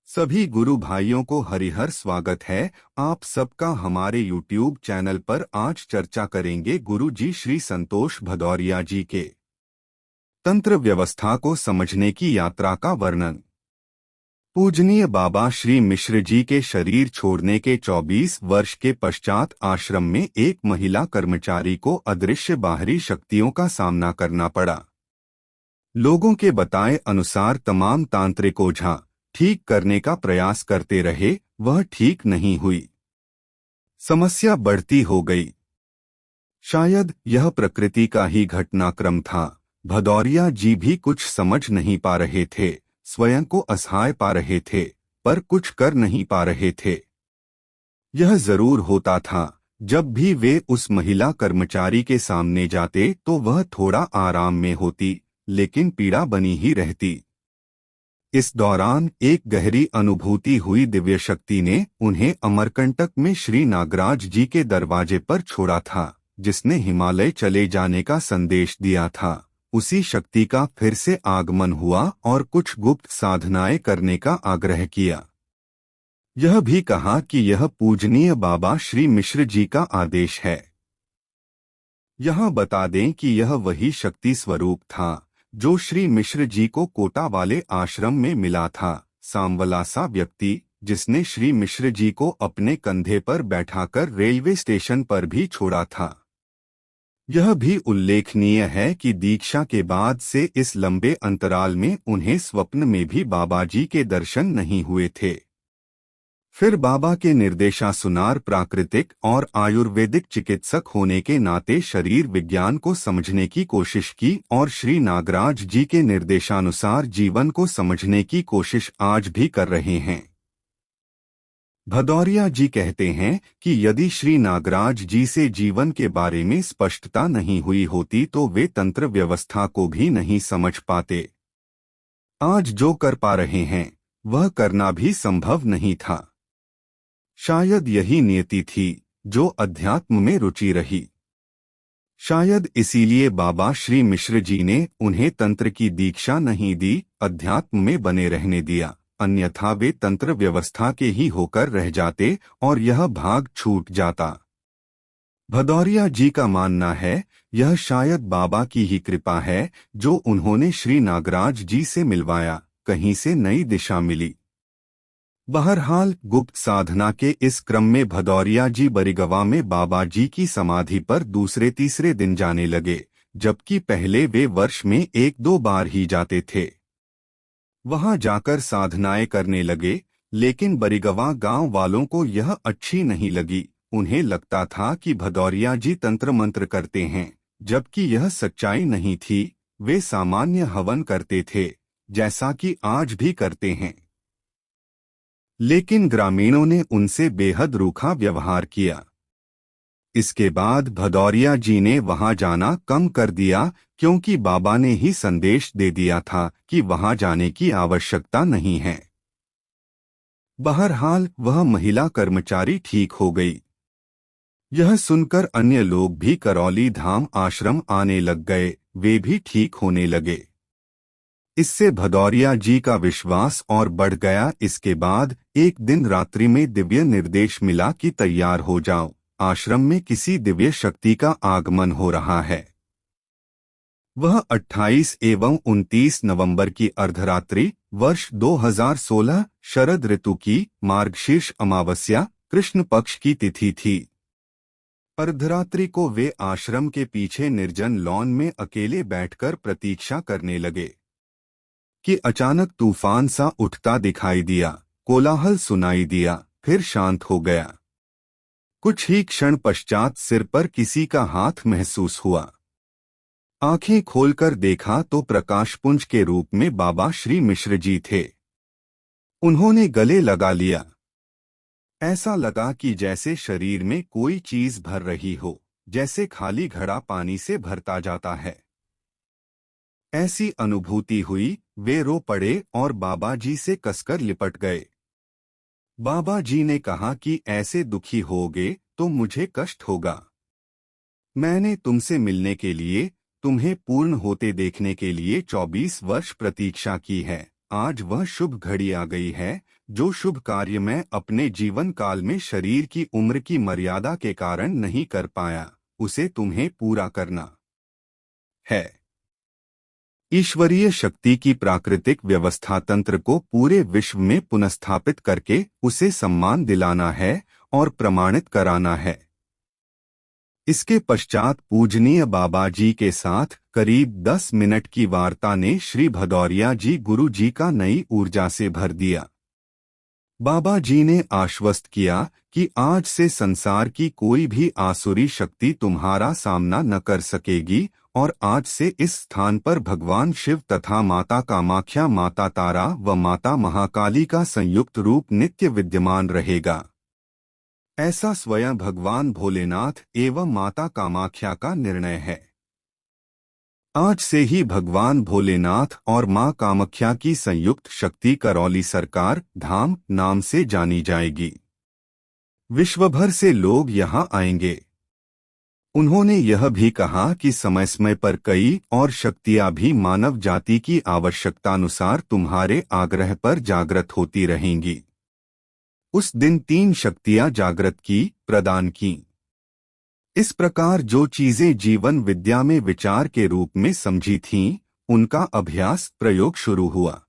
सभी गुरु भाइयों को हरिहर स्वागत है। आप सबका हमारे YouTube चैनल पर। आज चर्चा करेंगे गुरु जी श्री संतोष भदौरिया जी के तंत्र व्यवस्था को समझने की यात्रा का वर्णन। पूजनीय बाबा श्री मिश्र जी के शरीर छोड़ने के 24 वर्ष के पश्चात आश्रम में एक महिला कर्मचारी को अदृश्य बाहरी शक्तियों का सामना करना पड़ा। लोगों के बताए अनुसार तमाम तांत्रिक ओझा ठीक करने का प्रयास करते रहे, वह ठीक नहीं हुई। समस्या बढ़ती हो गई। शायद यह प्रकृति का ही घटनाक्रम था। भदौरिया जी भी कुछ समझ नहीं पा रहे थे, स्वयं को असहाय पा रहे थे, पर कुछ कर नहीं पा रहे थे। यह जरूर होता था, जब भी वे उस महिला कर्मचारी के सामने जाते तो वह थोड़ा आराम में होती, लेकिन पीड़ा बनी ही रहती। इस दौरान एक गहरी अनुभूति हुई। दिव्य शक्ति ने उन्हें अमरकंटक में श्री नागराज जी के दरवाजे पर छोड़ा था, जिसने हिमालय चले जाने का संदेश दिया था। उसी शक्ति का फिर से आगमन हुआ और कुछ गुप्त साधनाएं करने का आग्रह किया। यह भी कहा कि यह पूजनीय बाबा श्री मिश्र जी का आदेश है। यहाँ बता दें कि यह वही शक्ति स्वरूप था जो श्री मिश्र जी को कोटा वाले आश्रम में मिला था। सांवला सा व्यक्ति जिसने श्री मिश्र जी को अपने कंधे पर बैठाकर रेलवे स्टेशन पर भी छोड़ा था। यह भी उल्लेखनीय है कि दीक्षा के बाद से इस लंबे अंतराल में उन्हें स्वप्न में भी बाबा जी के दर्शन नहीं हुए थे। फिर बाबा के निर्देशानुसार प्राकृतिक और आयुर्वेदिक चिकित्सक होने के नाते शरीर विज्ञान को समझने की कोशिश की और श्री नागराज जी के निर्देशानुसार जीवन को समझने की कोशिश आज भी कर रहे हैं। भदौरिया जी कहते हैं कि यदि श्री नागराज जी से जीवन के बारे में स्पष्टता नहीं हुई होती तो वे तंत्र व्यवस्था को भी नहीं समझ पाते। आज जो कर पा रहे हैं वह करना भी संभव नहीं था। शायद यही नियति थी जो अध्यात्म में रुचि रही। शायद इसीलिए बाबा श्री मिश्र जी ने उन्हें तंत्र की दीक्षा नहीं दी, अध्यात्म में बने रहने दिया। अन्यथा वे तंत्र व्यवस्था के ही होकर रह जाते और यह भाग छूट जाता। भदौरिया जी का मानना है यह शायद बाबा की ही कृपा है जो उन्होंने श्री नागराज जी से मिलवाया। कहीं से नई दिशा मिली। बहरहाल गुप्त साधना के इस क्रम में भदौरिया जी बरिगवा में बाबा जी की समाधि पर दूसरे तीसरे दिन जाने लगे, जबकि पहले वे वर्ष में 1-2 बार ही जाते थे। वहां जाकर साधनाएं करने लगे, लेकिन बरिगवा गांव वालों को यह अच्छी नहीं लगी। उन्हें लगता था कि भदौरिया जी तंत्र मंत्र करते हैं, जबकि यह सच्चाई नहीं थी। वे सामान्य हवन करते थे, जैसा कि आज भी करते हैं। लेकिन ग्रामीणों ने उनसे बेहद रूखा व्यवहार किया। इसके बाद भदौरिया जी ने वहां जाना कम कर दिया, क्योंकि बाबा ने ही संदेश दे दिया था कि वहां जाने की आवश्यकता नहीं है। बहरहाल वह महिला कर्मचारी ठीक हो गई। यह सुनकर अन्य लोग भी करौली धाम आश्रम आने लग गए, वे भी ठीक होने लगे। इससे भदौरिया जी का विश्वास और बढ़ गया। इसके बाद एक दिन रात्रि में दिव्य निर्देश मिला कि तैयार हो जाओ, आश्रम में किसी दिव्य शक्ति का आगमन हो रहा है। वह 28 एवं 29 नवंबर की अर्धरात्रि वर्ष 2016 शरद ऋतु की मार्गशीर्ष अमावस्या कृष्ण पक्ष की तिथि थी। अर्धरात्रि को वे आश्रम के पीछे निर्जन लॉन में अकेले बैठकर प्रतीक्षा करने लगे कि अचानक तूफान सा उठता दिखाई दिया। कोलाहल सुनाई दिया, फिर शांत हो गया। कुछ ही क्षण पश्चात सिर पर किसी का हाथ महसूस हुआ। आंखें खोलकर देखा तो प्रकाशपुंज के रूप में बाबा श्री मिश्र जी थे। उन्होंने गले लगा लिया। ऐसा लगा कि जैसे शरीर में कोई चीज भर रही हो, जैसे खाली घड़ा पानी से भरता जाता है। ऐसी अनुभूति हुई। वे रो पड़े और बाबा जी से कसकर लिपट गए। बाबा जी ने कहा कि ऐसे दुखी होगे तो मुझे कष्ट होगा। मैंने तुमसे मिलने के लिए, तुम्हें पूर्ण होते देखने के लिए 24 वर्ष प्रतीक्षा की है। आज वह शुभ घड़ी आ गई है जो शुभ कार्य मैं अपने जीवन काल में शरीर की उम्र की मर्यादा के कारण नहीं कर पाया, उसे तुम्हें पूरा करना है। ईश्वरीय शक्ति की प्राकृतिक व्यवस्था तंत्र को पूरे विश्व में पुनस्थापित करके उसे सम्मान दिलाना है और प्रमाणित कराना है। इसके पश्चात पूजनीय बाबा जी के साथ करीब 10 मिनट की वार्ता ने श्री भदौरिया जी गुरु जी का नई ऊर्जा से भर दिया। बाबा जी ने आश्वस्त किया कि आज से संसार की कोई भी आसुरी शक्ति तुम्हारा सामना न कर सकेगी और आज से इस स्थान पर भगवान शिव तथा माता कामाख्या, माता तारा व माता महाकाली का संयुक्त रूप नित्य विद्यमान रहेगा। ऐसा स्वयं भगवान भोलेनाथ एवं माता कामाख्या का निर्णय है। आज से ही भगवान भोलेनाथ और मां कामाख्या की संयुक्त शक्ति करौली सरकार धाम नाम से जानी जाएगी। विश्व भर से लोग यहां आएंगे। उन्होंने यह भी कहा कि समय समय पर कई और शक्तियां भी मानव जाति की आवश्यकतानुसार तुम्हारे आग्रह पर जागृत होती रहेंगी। उस दिन 3 शक्तियां जागृत की, प्रदान की। इस प्रकार जो चीजें जीवन विद्या में विचार के रूप में समझी थीं, उनका अभ्यास प्रयोग शुरू हुआ।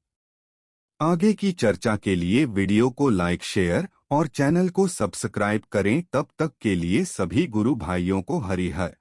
आगे की चर्चा के लिए वीडियो को लाइक, शेयर और चैनल को सब्सक्राइब करें। तब तक के लिए सभी गुरु भाइयों को हरि हर।